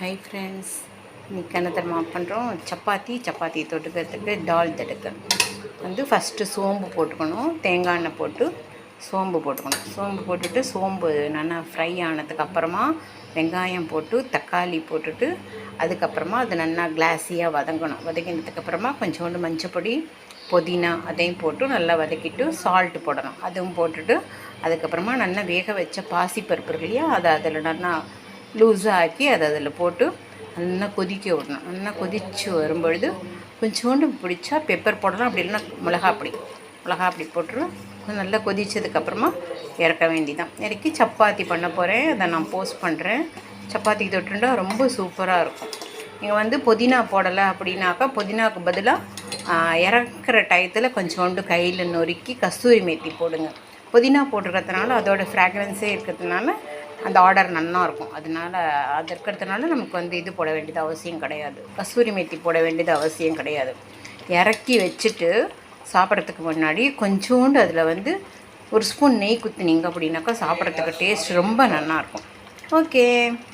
Hi friends, இன்றைக்கி என்ன தெரியுமா பண்ணுறோம்? சப்பாத்தி தொட்டுக்கிறதுக்கு டால் தடுக்க வந்து ஃபஸ்ட்டு சோம்பு போட்டுக்கணும். தேங்காய் எண்ணெய் போட்டு சோம்பு போட்டுட்டு சோம்பு நல்லா ஃப்ரை ஆனதுக்கு அப்புறமா வெங்காயம் போட்டு தக்காளி போட்டுட்டு அதுக்கப்புறமா அது நல்லா கிளாஸியாக வதங்கினதுக்கப்புறமா கொஞ்சோண்டு மஞ்சப்பொடி புதினா அதையும் போட்டு நல்லா வதக்கிட்டு சால்ட்டு போடணும். அதுவும் போட்டுட்டு அதுக்கப்புறமா நல்லா வேக வச்ச பாசிப்பருப்பு இருக்கு இல்லையா, அதை அதில் நல்லா லூஸாக ஆக்கி அதை அதில் போட்டு நல்லா கொதிக்க விடணும். நல்லா கொதித்து வரும்பொழுது கொஞ்சோண்டு பிடிச்சா பெப்பர் போடலாம், அப்படி இல்லைன்னா மிளகாப்பொடி போட்டு நல்லா கொதித்ததுக்கப்புறமா இறக்க வேண்டிதான். இறக்கி சப்பாத்தி பண்ண போகிறேன். அதை நான் போஸ்ட் பண்ணுறேன். சப்பாத்திக்கு தொட்டுண்டா ரொம்ப சூப்பராக இருக்கும். நீங்கள் வந்து புதினா போடலை அப்படின்னாக்கா புதினாவுக்கு பதிலாக இறக்குற டயத்தில் கொஞ்சோண்டு கையில் நொறுக்கி கஸ்தூரி மேத்தி போடுங்க. புதினா போட்டுருக்கிறதுனால அதோடய ஃப்ராக்ரன்ஸே இருக்கிறதுனால அந்த ஆர்டர் நல்லாயிருக்கும். அதனால் அது இருக்கிறதுனால நமக்கு வந்து இது போட வேண்டியது அவசியம் கிடையாது, கஸ்தூரி மேத்தி போட வேண்டியது அவசியம் கிடையாது. இறக்கி வச்சுட்டு சாப்பிட்றதுக்கு முன்னாடி கொஞ்சோண்டு அதில் வந்து ஒரு ஸ்பூன் நெய் குத்துனீங்க அப்படின்னாக்கா சாப்பிட்றதுக்கு டேஸ்ட் ரொம்ப நல்லாயிருக்கும். ஓகே.